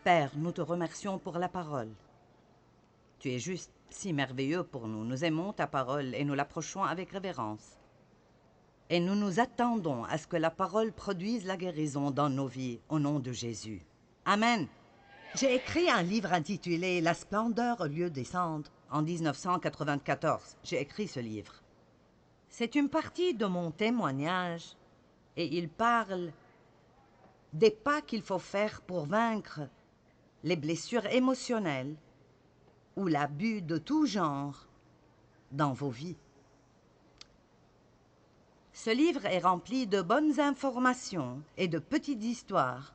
Père, nous te remercions pour la parole. Tu es juste si merveilleux pour nous. Nous aimons ta parole et nous l'approchons avec révérence. Et nous nous attendons à ce que la parole produise la guérison dans nos vies, au nom de Jésus. Amen. J'ai écrit un livre intitulé « La splendeur au lieu des cendres » en 1994. J'ai écrit ce livre. C'est une partie de mon témoignage et il parle des pas qu'il faut faire pour vaincre les blessures émotionnelles ou l'abus de tout genre dans vos vies. Ce livre est rempli de bonnes informations et de petites histoires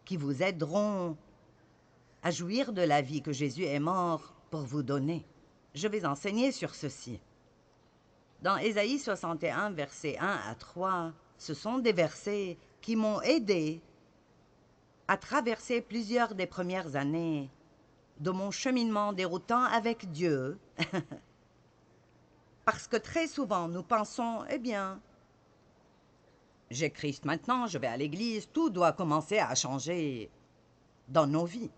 qui vous aideront à jouir de la vie que Jésus est mort pour vous donner. Je vais enseigner sur ceci. Dans Ésaïe 61, versets 1 à 3, ce sont des versets qui m'ont aidé à traverser plusieurs des premières années de mon cheminement déroutant avec Dieu. Parce que très souvent, nous pensons, eh bien, j'ai Christ maintenant, je vais à l'église, tout doit commencer à changer dans nos vies.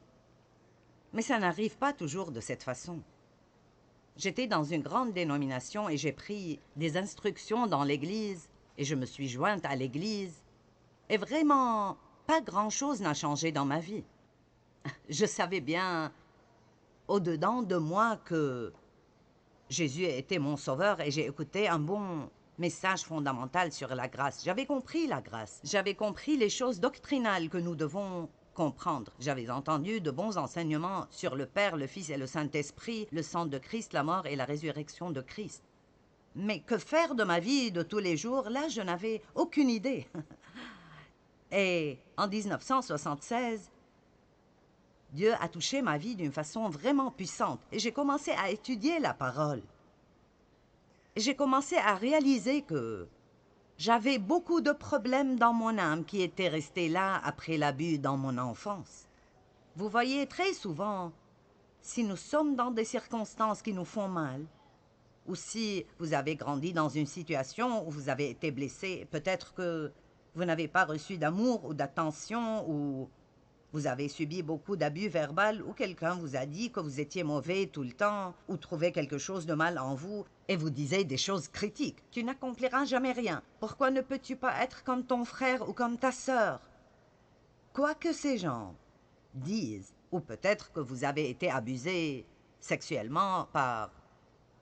Mais ça n'arrive pas toujours de cette façon. J'étais dans une grande dénomination et j'ai pris des instructions dans l'église et je me suis jointe à l'église. Et vraiment, pas grand-chose n'a changé dans ma vie. Je savais bien, au-dedans de moi, que Jésus était mon sauveur et j'ai écouté un bon message fondamental sur la grâce. J'avais compris la grâce. J'avais compris les choses doctrinales que nous devons comprendre. J'avais entendu de bons enseignements sur le Père, le Fils et le Saint-Esprit, le sang de Christ, la mort et la résurrection de Christ. Mais que faire de ma vie de tous les jours, là, je n'avais aucune idée. Et en 1976, Dieu a touché ma vie d'une façon vraiment puissante et j'ai commencé à étudier la parole. J'ai commencé à réaliser que j'avais beaucoup de problèmes dans mon âme qui étaient restés là après l'abus dans mon enfance. Vous voyez, très souvent, si nous sommes dans des circonstances qui nous font mal, ou si vous avez grandi dans une situation où vous avez été blessé, peut-être que vous n'avez pas reçu d'amour ou d'attention, ou vous avez subi beaucoup d'abus verbal, ou quelqu'un vous a dit que vous étiez mauvais tout le temps, ou trouvait quelque chose de mal en vous, et vous disait des choses critiques. Tu n'accompliras jamais rien. Pourquoi ne peux-tu pas être comme ton frère ou comme ta sœur? Quoi que ces gens disent, ou peut-être que vous avez été abusé sexuellement par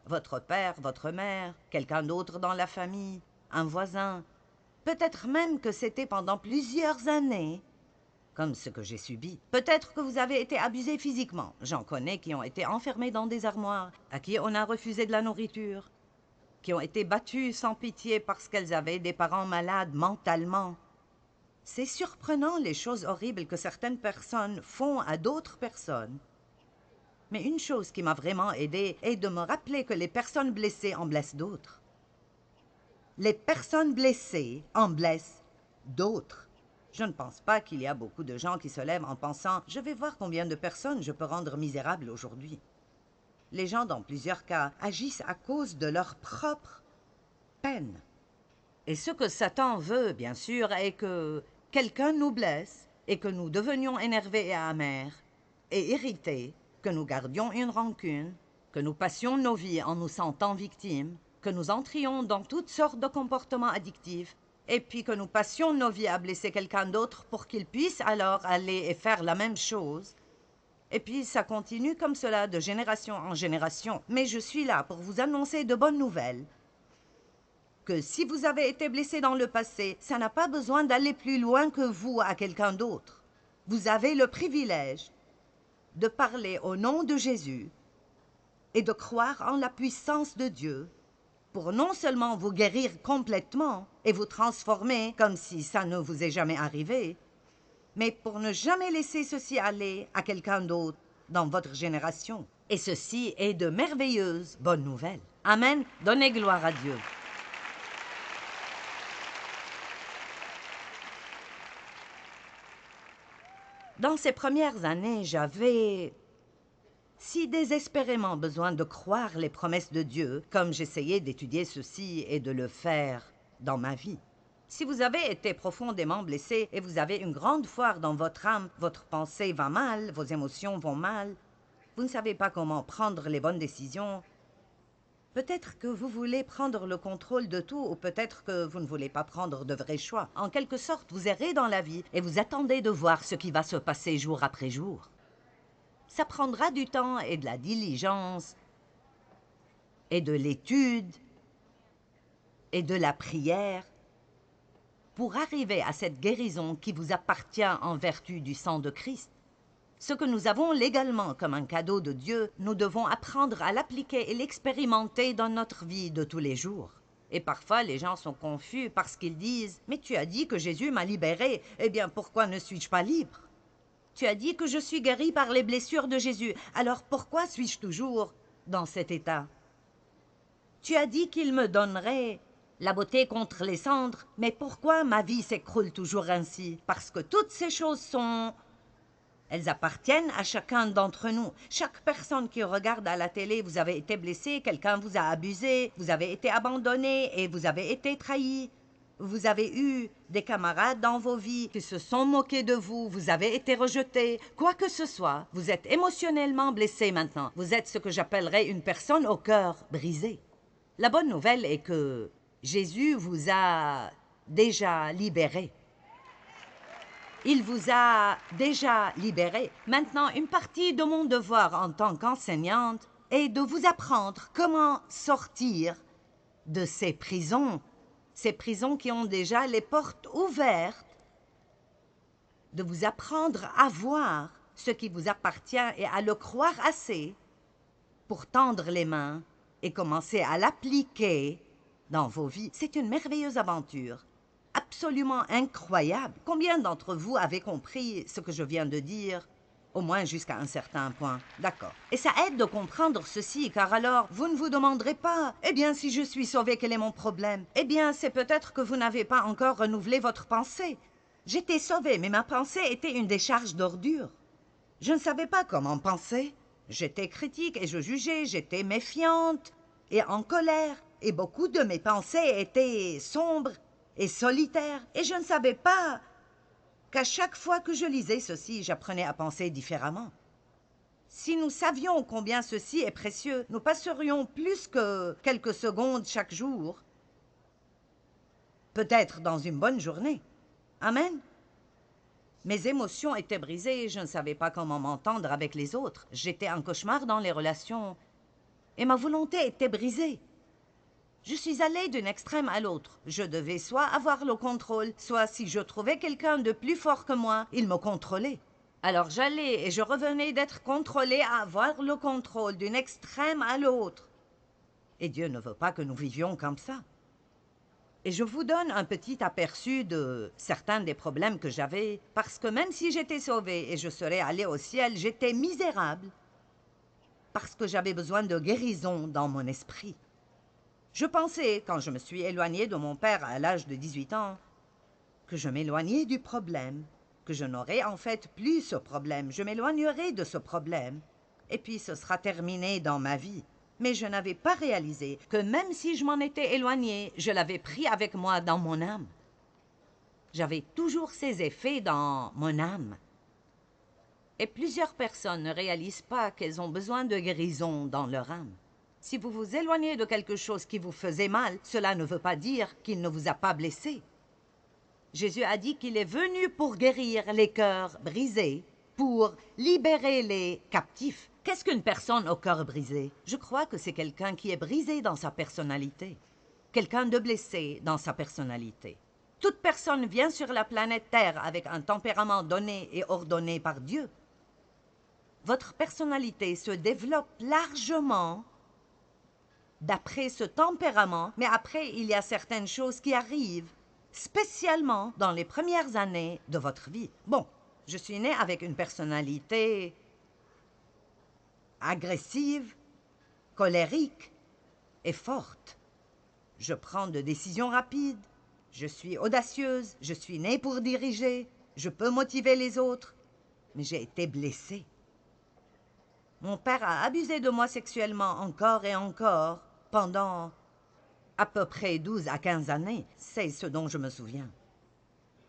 votre père, votre mère, quelqu'un d'autre dans la famille, un voisin. Peut-être même que c'était pendant plusieurs années, comme ce que j'ai subi. Peut-être que vous avez été abusé physiquement. J'en connais qui ont été enfermés dans des armoires, à qui on a refusé de la nourriture, qui ont été battus sans pitié parce qu'elles avaient des parents malades mentalement. C'est surprenant les choses horribles que certaines personnes font à d'autres personnes. Mais une chose qui m'a vraiment aidée est de me rappeler que les personnes blessées en blessent d'autres. Les personnes blessées en blessent d'autres. Je ne pense pas qu'il y a beaucoup de gens qui se lèvent en pensant « Je vais voir combien de personnes je peux rendre misérables aujourd'hui ». Les gens, dans plusieurs cas, agissent à cause de leur propre peine. Et ce que Satan veut, bien sûr, est que quelqu'un nous blesse et que nous devenions énervés et amers et irrités, que nous gardions une rancune, que nous passions nos vies en nous sentant victimes, que nous entrions dans toutes sortes de comportements addictifs, et puis que nous passions nos vies à blesser quelqu'un d'autre pour qu'il puisse alors aller et faire la même chose. Et puis ça continue comme cela de génération en génération. Mais je suis là pour vous annoncer de bonnes nouvelles. Que si vous avez été blessé dans le passé, ça n'a pas besoin d'aller plus loin que vous à quelqu'un d'autre. Vous avez le privilège de parler au nom de Jésus et de croire en la puissance de Dieu pour non seulement vous guérir complètement et vous transformer comme si ça ne vous est jamais arrivé, mais pour ne jamais laisser ceci aller à quelqu'un d'autre dans votre génération. Et ceci est de merveilleuses bonnes nouvelles. Amen. Donnez gloire à Dieu. Dans ces premières années, j'avais si désespérément besoin de croire les promesses de Dieu, comme j'essayais d'étudier ceci et de le faire dans ma vie. Si vous avez été profondément blessé et vous avez une grande foire dans votre âme, votre pensée va mal, vos émotions vont mal, vous ne savez pas comment prendre les bonnes décisions, peut-être que vous voulez prendre le contrôle de tout ou peut-être que vous ne voulez pas prendre de vrais choix. En quelque sorte, vous errez dans la vie et vous attendez de voir ce qui va se passer jour après jour. Ça prendra du temps et de la diligence et de l'étude et de la prière pour arriver à cette guérison qui vous appartient en vertu du sang de Christ. Ce que nous avons légalement comme un cadeau de Dieu, nous devons apprendre à l'appliquer et l'expérimenter dans notre vie de tous les jours. Et parfois, les gens sont confus parce qu'ils disent « Mais tu as dit que Jésus m'a libéré, eh bien pourquoi ne suis-je pas libre? Tu as dit que je suis guéri par les blessures de Jésus, alors pourquoi suis-je toujours dans cet état? Tu as dit qu'il me donnerait la beauté contre les cendres, mais pourquoi ma vie s'écroule toujours ainsi? Parce que toutes ces choses sont... Elles appartiennent à chacun d'entre nous. Chaque personne qui regarde à la télé, vous avez été blessé, quelqu'un vous a abusé, vous avez été abandonné et vous avez été trahi. Vous avez eu des camarades dans vos vies qui se sont moqués de vous, vous avez été rejeté, quoi que ce soit. Vous êtes émotionnellement blessé maintenant. Vous êtes ce que j'appellerais une personne au cœur brisé. La bonne nouvelle est que Jésus vous a déjà libéré. Il vous a déjà libéré. Maintenant, une partie de mon devoir en tant qu'enseignante est de vous apprendre comment sortir de ces prisons qui ont déjà les portes ouvertes, de vous apprendre à voir ce qui vous appartient et à le croire assez pour tendre les mains et commencer à l'appliquer dans vos vies. C'est une merveilleuse aventure, absolument incroyable. Combien d'entre vous avez compris ce que je viens de dire? Au moins jusqu'à un certain point. D'accord. Et ça aide de comprendre ceci, car alors, vous ne vous demanderez pas « Eh bien, si je suis sauvé, quel est mon problème ?» Eh bien, c'est peut-être que vous n'avez pas encore renouvelé votre pensée. J'étais sauvée, mais ma pensée était une décharge d'ordures. Je ne savais pas comment penser. J'étais critique et je jugeais, j'étais méfiante et en colère. Et beaucoup de mes pensées étaient sombres et solitaires. Et je ne savais pas qu'à chaque fois que je lisais ceci, j'apprenais à penser différemment. Si nous savions combien ceci est précieux, nous passerions plus que quelques secondes chaque jour, peut-être dans une bonne journée. Amen. Mes émotions étaient brisées, je ne savais pas comment m'entendre avec les autres. J'étais un cauchemar dans les relations et ma volonté était brisée. Je suis allée d'un extrême à l'autre. Je devais soit avoir le contrôle, soit si je trouvais quelqu'un de plus fort que moi, il me contrôlait. Alors j'allais et je revenais d'être contrôlée à avoir le contrôle d'un extrême à l'autre. Et Dieu ne veut pas que nous vivions comme ça. Et je vous donne un petit aperçu de certains des problèmes que j'avais, parce que même si j'étais sauvée et je serais allée au ciel, j'étais misérable, parce que j'avais besoin de guérison dans mon esprit. Je pensais, quand je me suis éloignée de mon père à l'âge de 18 ans, que je m'éloignais du problème, que je n'aurais en fait plus ce problème, je m'éloignerai de ce problème, et puis ce sera terminé dans ma vie. Mais je n'avais pas réalisé que même si je m'en étais éloignée, je l'avais pris avec moi dans mon âme. J'avais toujours ces effets dans mon âme. Et plusieurs personnes ne réalisent pas qu'elles ont besoin de guérison dans leur âme. Si vous vous éloignez de quelque chose qui vous faisait mal, cela ne veut pas dire qu'il ne vous a pas blessé. Jésus a dit qu'il est venu pour guérir les cœurs brisés, pour libérer les captifs. Qu'est-ce qu'une personne au cœur brisé? Je crois que c'est quelqu'un qui est brisé dans sa personnalité, quelqu'un de blessé dans sa personnalité. Toute personne vient sur la planète Terre avec un tempérament donné et ordonné par Dieu. Votre personnalité se développe largement d'après ce tempérament, mais après, il y a certaines choses qui arrivent, spécialement dans les premières années de votre vie. Bon, je suis née avec une personnalité agressive, colérique et forte. Je prends de décisions rapides, je suis audacieuse, je suis née pour diriger, je peux motiver les autres, mais j'ai été blessée. Mon père a abusé de moi sexuellement encore et encore pendant À peu près 12 à 15 années, c'est ce dont je me souviens.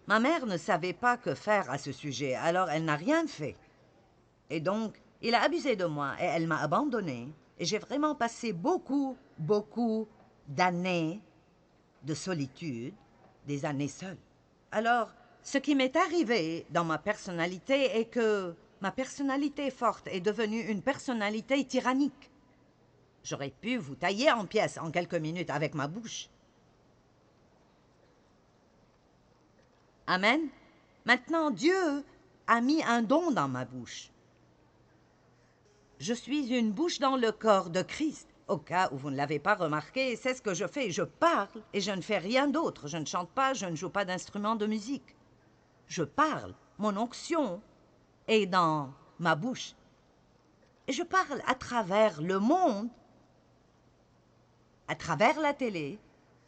Ma mère ne savait pas que faire à ce sujet, alors elle n'a rien fait. Et donc, il a abusé de moi et elle m'a abandonnée. Et j'ai vraiment passé beaucoup d'années de solitude, des années seules. Alors, ce qui m'est arrivé dans ma personnalité est que ma personnalité forte est devenue une personnalité tyrannique. J'aurais pu vous tailler en pièces en quelques minutes avec ma bouche. Amen. Maintenant, Dieu a mis un don dans ma bouche. Je suis une bouche dans le corps de Christ. Au cas où vous ne l'avez pas remarqué, c'est ce que je fais. Je parle et je ne fais rien d'autre. Je ne chante pas, je ne joue pas d'instrument de musique. Je parle. Mon onction est dans ma bouche. Et je parle à travers le monde, à travers la télé.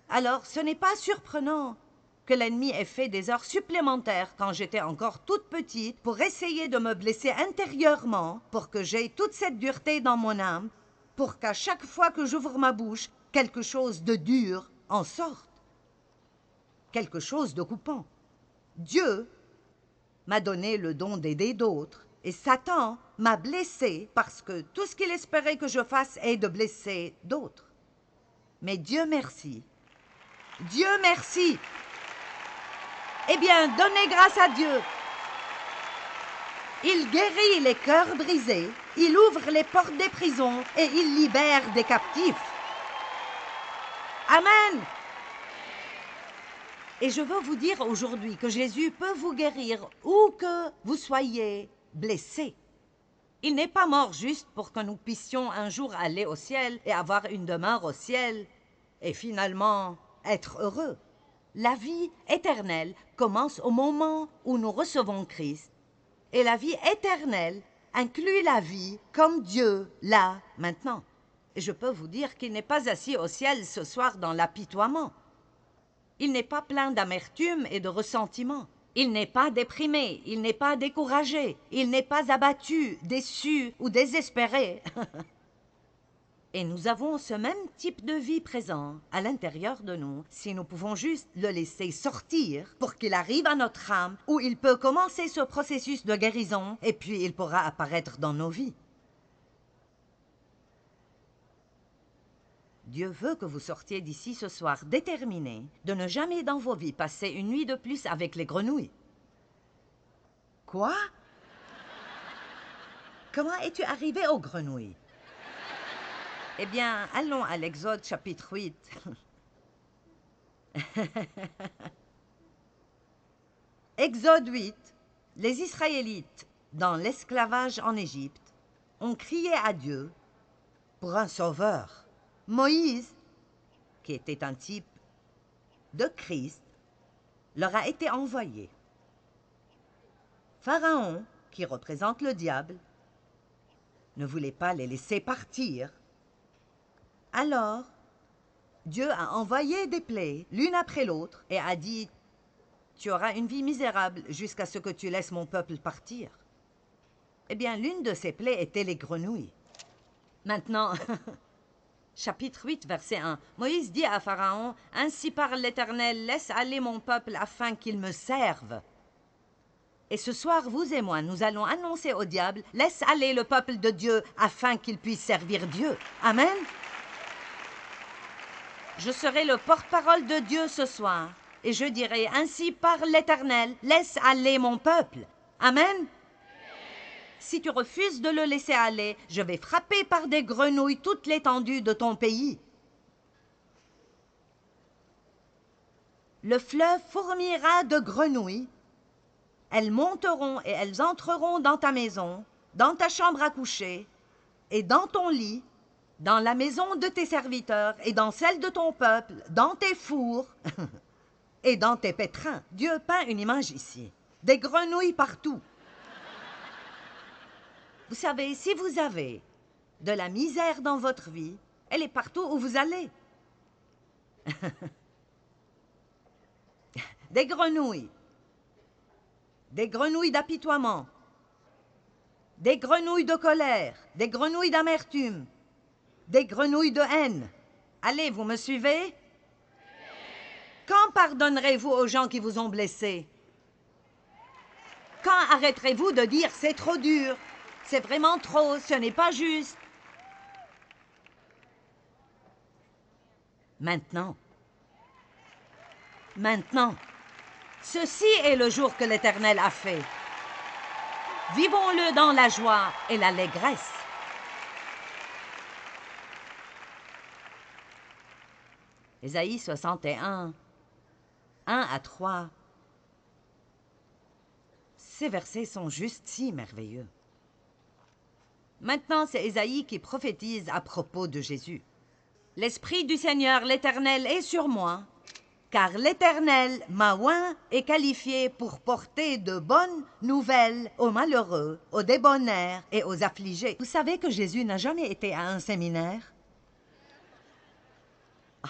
Alors, ce n'est pas surprenant que l'ennemi ait fait des heures supplémentaires quand j'étais encore toute petite pour essayer de me blesser intérieurement, pour que j'aie toute cette dureté dans mon âme, pour qu'à chaque fois que j'ouvre ma bouche, quelque chose de dur en sorte, quelque chose de coupant. Dieu m'a donné le don d'aider d'autres, et Satan m'a blessé parce que tout ce qu'il espérait que je fasse est de blesser d'autres. Mais Dieu merci. Dieu merci. Eh bien, donnez grâce à Dieu. Il guérit les cœurs brisés, il ouvre les portes des prisons et il libère des captifs. Amen. Et je veux vous dire aujourd'hui que Jésus peut vous guérir où que vous soyez blessés. Il n'est pas mort juste pour que nous puissions un jour aller au ciel et avoir une demeure au ciel et finalement être heureux. La vie éternelle commence au moment où nous recevons Christ. Et la vie éternelle inclut la vie comme Dieu l'a maintenant. Et je peux vous dire qu'il n'est pas assis au ciel ce soir dans l'apitoiement. Il n'est pas plein d'amertume et de ressentiment. Il n'est pas déprimé, il n'est pas découragé, il n'est pas abattu, déçu ou désespéré. Et nous avons ce même type de vie présent à l'intérieur de nous si nous pouvons juste le laisser sortir pour qu'il arrive à notre âme où il peut commencer ce processus de guérison et puis il pourra apparaître dans nos vies. Dieu veut que vous sortiez d'ici ce soir déterminé de ne jamais dans vos vies passer une nuit de plus avec les grenouilles. Quoi? Comment es-tu arrivé aux grenouilles? Eh bien, allons à l'Exode chapitre 8. Exode 8. Les Israélites, dans l'esclavage en Égypte, ont crié à Dieu pour un sauveur. Moïse, qui était un type de Christ, leur a été envoyé. Pharaon, qui représente le diable, ne voulait pas les laisser partir. Alors, Dieu a envoyé des plaies, l'une après l'autre, et a dit « Tu auras une vie misérable jusqu'à ce que tu laisses mon peuple partir. » Eh bien, l'une de ces plaies était les grenouilles. Maintenant, chapitre 8, verset 1, Moïse dit à Pharaon « Ainsi parle l'Éternel, laisse aller mon peuple afin qu'il me serve. » Et ce soir, vous et moi, nous allons annoncer au diable « Laisse aller le peuple de Dieu afin qu'il puisse servir Dieu. » Amen. Je serai le porte-parole de Dieu ce soir, et je dirai, ainsi parle l'Éternel, laisse aller mon peuple. Amen. Si tu refuses de le laisser aller, je vais frapper par des grenouilles toute l'étendue de ton pays. Le fleuve fourmillera de grenouilles. Elles monteront et elles entreront dans ta maison, dans ta chambre à coucher, et dans ton lit, dans la maison de tes serviteurs et dans celle de ton peuple, dans tes fours et dans tes pétrins. Dieu peint une image ici. Des grenouilles partout. Vous savez, si vous avez de la misère dans votre vie, elle est partout où vous allez. Des grenouilles d'apitoiement, des grenouilles de colère, des grenouilles d'amertume, des grenouilles de haine. Allez, vous me suivez? Quand pardonnerez-vous aux gens qui vous ont blessé? Quand arrêterez-vous de dire « c'est trop dur, c'est vraiment trop, ce n'est pas juste » Maintenant. Maintenant. Ceci est le jour que l'Éternel a fait. Vivons-le dans la joie et l'allégresse. Ésaïe 61, 1 à 3. Ces versets sont juste si merveilleux. Maintenant, c'est Ésaïe qui prophétise à propos de Jésus. « L'Esprit du Seigneur, l'Éternel, est sur moi, car l'Éternel m'a oint et qualifié pour porter de bonnes nouvelles aux malheureux, aux débonnaires et aux affligés. » Vous savez que Jésus n'a jamais été à un séminaire? Ah.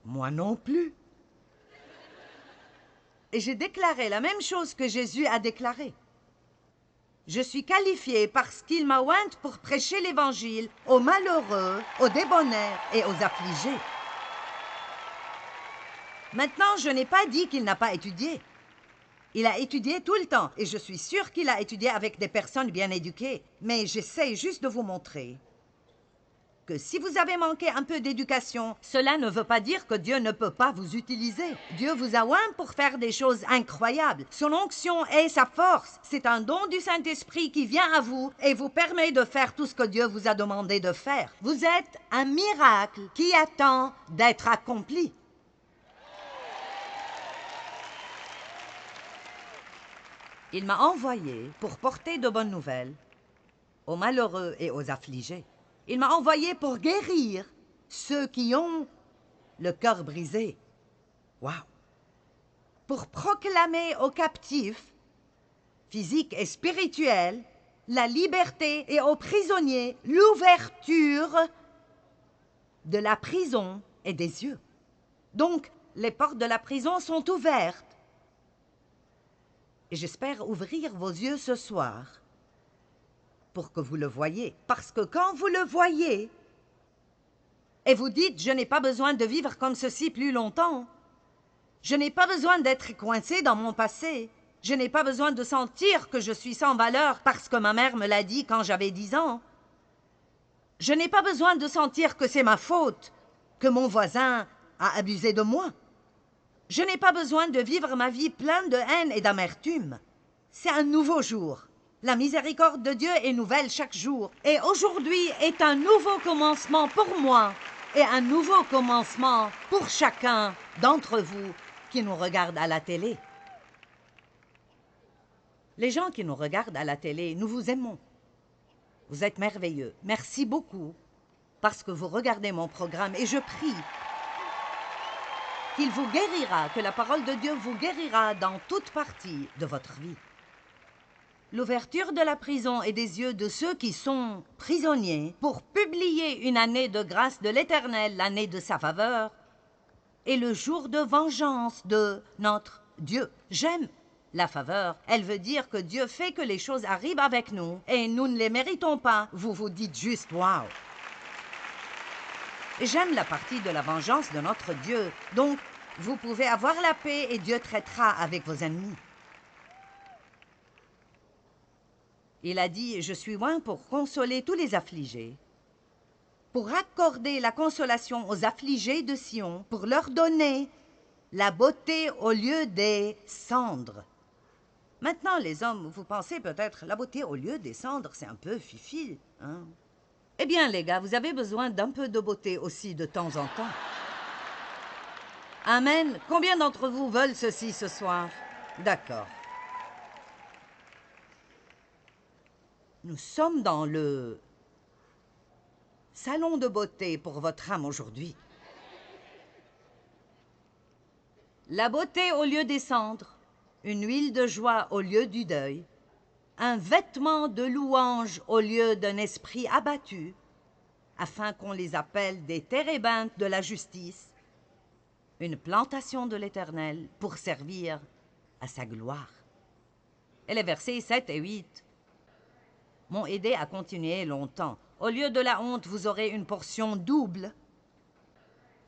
Moi non plus. Et j'ai déclaré la même chose que Jésus a déclaré. Je suis qualifié parce qu'il m'a ointe pour prêcher l'Évangile aux malheureux, aux débonnaires et aux affligés. Maintenant, je n'ai pas dit qu'il n'a pas étudié. Il a étudié tout le temps, et je suis sûre qu'il a étudié avec des personnes bien éduquées. Mais j'essaie juste de vous montrer que si vous avez manqué un peu d'éducation, cela ne veut pas dire que Dieu ne peut pas vous utiliser. Dieu vous a oint pour faire des choses incroyables. Son onction est sa force. C'est un don du Saint-Esprit qui vient à vous et vous permet de faire tout ce que Dieu vous a demandé de faire. Vous êtes un miracle qui attend d'être accompli. Il m'a envoyé pour porter de bonnes nouvelles aux malheureux et aux affligés. Il m'a envoyé pour guérir ceux qui ont le cœur brisé. Wow! Pour proclamer aux captifs, physiques et spirituels, la liberté et aux prisonniers l'ouverture de la prison et des yeux. Donc, les portes de la prison sont ouvertes. Et j'espère ouvrir vos yeux ce soir pour que vous le voyez. Parce que quand vous le voyez, et vous dites « je n'ai pas besoin de vivre comme ceci plus longtemps », je n'ai pas besoin d'être coincé dans mon passé, je n'ai pas besoin de sentir que je suis sans valeur parce que ma mère me l'a dit quand j'avais 10 ans, je n'ai pas besoin de sentir que c'est ma faute, que mon voisin a abusé de moi. Je n'ai pas besoin de vivre ma vie pleine de haine et d'amertume. C'est un nouveau jour. La miséricorde de Dieu est nouvelle chaque jour. Et aujourd'hui est un nouveau commencement pour moi et un nouveau commencement pour chacun d'entre vous qui nous regardent à la télé. Les gens qui nous regardent à la télé, nous vous aimons. Vous êtes merveilleux. Merci beaucoup parce que vous regardez mon programme et je prie qu'il vous guérira, que la parole de Dieu vous guérira dans toute partie de votre vie. L'ouverture de la prison et des yeux de ceux qui sont prisonniers pour publier une année de grâce de l'Éternel, l'année de sa faveur, et le jour de vengeance de notre Dieu. J'aime la faveur. Elle veut dire que Dieu fait que les choses arrivent avec nous et nous ne les méritons pas. Vous vous dites juste « wow ». J'aime la partie de la vengeance de notre Dieu. Donc, vous pouvez avoir la paix et Dieu traitera avec vos ennemis. Il a dit, je suis oint pour consoler tous les affligés, pour accorder la consolation aux affligés de Sion, pour leur donner la beauté au lieu des cendres. Maintenant, les hommes, vous pensez peut-être, la beauté au lieu des cendres, c'est un peu fifi, hein? Eh bien, les gars, vous avez besoin d'un peu de beauté aussi de temps en temps. Amen. Combien d'entre vous veulent ceci ce soir? D'accord. Nous sommes dans le salon de beauté pour votre âme aujourd'hui. La beauté au lieu des cendres, une huile de joie au lieu du deuil, un vêtement de louange au lieu d'un esprit abattu, afin qu'on les appelle des térébintes de la justice, une plantation de l'Éternel pour servir à sa gloire. Et les versets 7 et 8 m'ont aidé à continuer longtemps. Au lieu de la honte, vous aurez une portion double,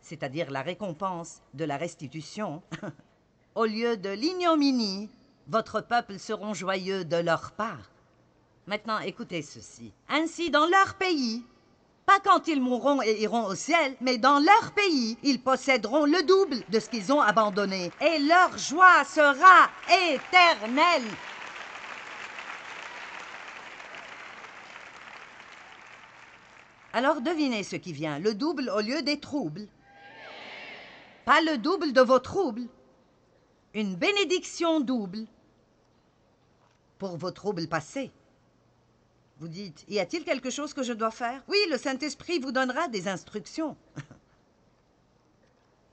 c'est-à-dire la récompense de la restitution. Au lieu de l'ignominie, votre peuple seront joyeux de leur part. Maintenant, écoutez ceci. Ainsi, dans leur pays, pas quand ils mourront et iront au ciel, mais dans leur pays, ils posséderont le double de ce qu'ils ont abandonné. Et leur joie sera éternelle. Alors devinez ce qui vient, le double au lieu des troubles. Pas le double de vos troubles. Une bénédiction double pour vos troubles passés. Vous dites, y a-t-il quelque chose que je dois faire? Oui, le Saint-Esprit vous donnera des instructions.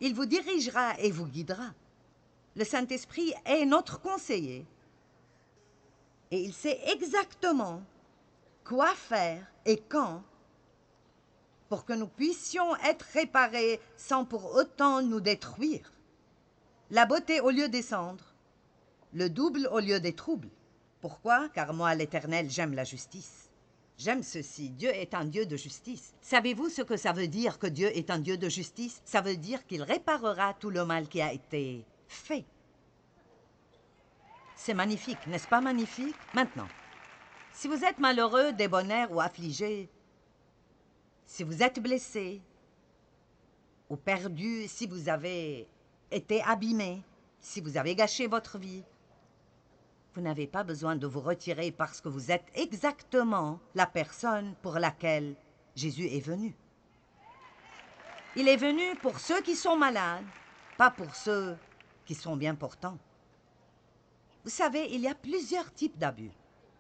Il vous dirigera et vous guidera. Le Saint-Esprit est notre conseiller. Et il sait exactement quoi faire et quand pour que nous puissions être réparés sans pour autant nous détruire. La beauté au lieu des cendres, le double au lieu des troubles. Pourquoi? Car moi, l'Éternel, j'aime la justice. J'aime ceci, Dieu est un Dieu de justice. Savez-vous ce que ça veut dire que Dieu est un Dieu de justice? Ça veut dire qu'il réparera tout le mal qui a été fait. C'est magnifique, n'est-ce pas magnifique? Maintenant, si vous êtes malheureux, débonnaire ou affligé, si vous êtes blessé ou perdu, si vous avez été abîmé, si vous avez gâché votre vie, vous n'avez pas besoin de vous retirer parce que vous êtes exactement la personne pour laquelle Jésus est venu. Il est venu pour ceux qui sont malades, pas pour ceux qui sont bien portants. Vous savez, il y a plusieurs types d'abus.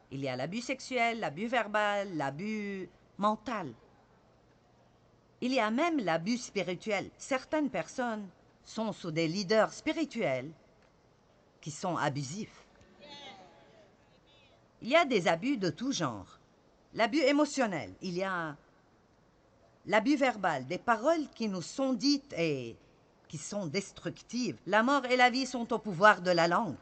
Il y a l'abus sexuel, l'abus verbal, l'abus mental. Il y a même l'abus spirituel. Certaines personnes sont sous des leaders spirituels qui sont abusifs. Il y a des abus de tout genre. L'abus émotionnel, il y a l'abus verbal, des paroles qui nous sont dites et qui sont destructives. La mort et la vie sont au pouvoir de la langue.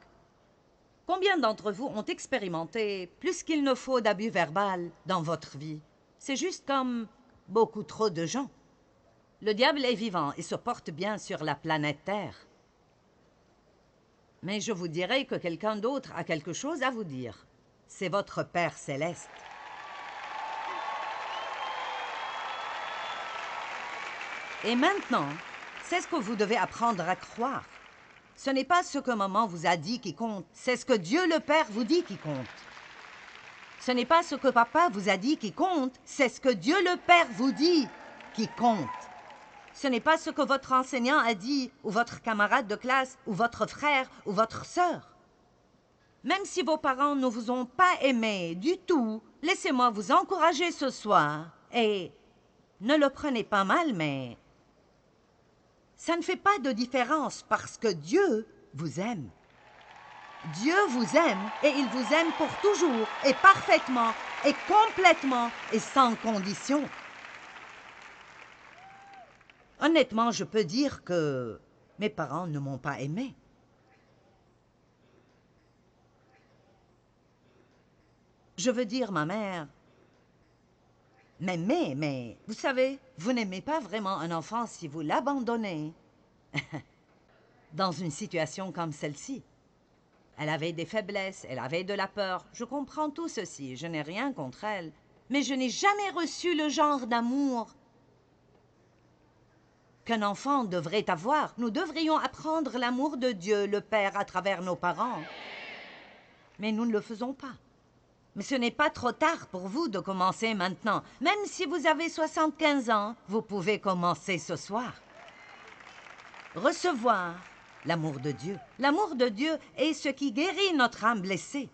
Combien d'entre vous ont expérimenté plus qu'il ne faut d'abus verbal dans votre vie? C'est juste comme beaucoup trop de gens. Le diable est vivant et se porte bien sur la planète Terre. Mais je vous dirai que quelqu'un d'autre a quelque chose à vous dire. C'est votre Père céleste. Et maintenant, c'est ce que vous devez apprendre à croire. Ce n'est pas ce que maman vous a dit qui compte, c'est ce que Dieu le Père vous dit qui compte. Ce n'est pas ce que papa vous a dit qui compte, c'est ce que Dieu le Père vous dit qui compte. Ce n'est pas ce que votre enseignant a dit, ou votre camarade de classe, ou votre frère, ou votre sœur. Même si vos parents ne vous ont pas aimé du tout, laissez-moi vous encourager ce soir. Et ne le prenez pas mal, mais ça ne fait pas de différence parce que Dieu vous aime. Dieu vous aime et il vous aime pour toujours et parfaitement et complètement et sans condition. Honnêtement, je peux dire que mes parents ne m'ont pas aimé. Je veux dire, ma mère m'aimait, mais vous savez, vous n'aimez pas vraiment un enfant si vous l'abandonnez dans une situation comme celle-ci. Elle avait des faiblesses, elle avait de la peur. Je comprends tout ceci, je n'ai rien contre elle. Mais je n'ai jamais reçu le genre d'amour qu'un enfant devrait avoir. Nous devrions apprendre l'amour de Dieu, le Père, à travers nos parents. Mais nous ne le faisons pas. Mais ce n'est pas trop tard pour vous de commencer maintenant. Même si vous avez 75 ans, vous pouvez commencer ce soir. Recevoir l'amour de Dieu. L'amour de Dieu est ce qui guérit notre âme blessée.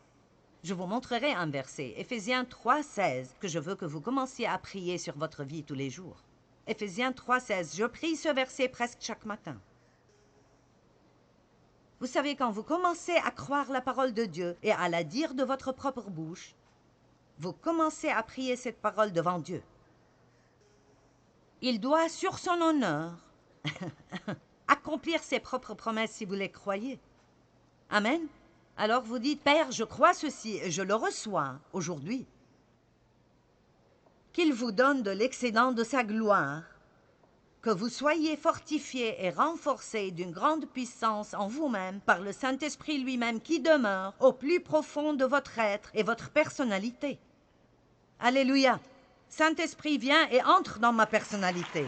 Je vous montrerai un verset, Éphésiens 3,16, que je veux que vous commenciez à prier sur votre vie tous les jours. Éphésiens 3,16, je prie ce verset presque chaque matin. Vous savez, quand vous commencez à croire la parole de Dieu et à la dire de votre propre bouche, vous commencez à prier cette parole devant Dieu. Il doit, sur son honneur, accomplir ses propres promesses si vous les croyez. Amen. Alors vous dites, Père, je crois ceci et je le reçois aujourd'hui. qu'il vous donne de l'excédent de sa gloire, que vous soyez fortifiés et renforcés d'une grande puissance en vous-même par le Saint-Esprit lui-même qui demeure au plus profond de votre être et votre personnalité. Alléluia! Saint-Esprit, viens et entre dans ma personnalité.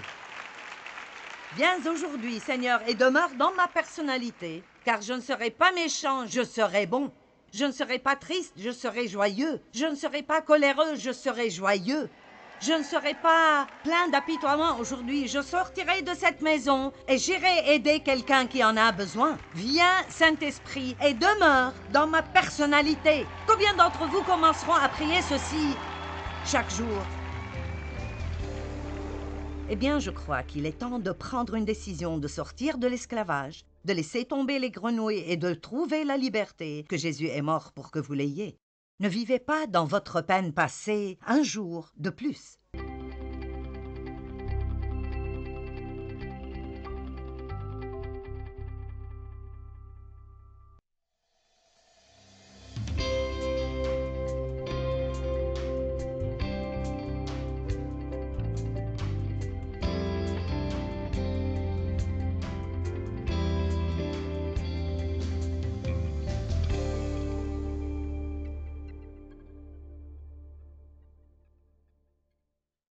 Viens aujourd'hui, Seigneur, et demeure dans ma personnalité, car je ne serai pas méchant, je serai bon. Je ne serai pas triste, je serai joyeux. Je ne serai pas coléreux, je serai joyeux. Je ne serai pas plein d'apitoiement aujourd'hui. Je sortirai de cette maison et j'irai aider quelqu'un qui en a besoin. Viens, Saint-Esprit, et demeure dans ma personnalité. Combien d'entre vous commenceront à prier ceci chaque jour? Eh bien, je crois qu'il est temps de prendre une décision, de sortir de l'esclavage, de laisser tomber les grenouilles et de trouver la liberté que Jésus est mort pour que vous l'ayez. Ne vivez pas dans votre peine passée un jour de plus.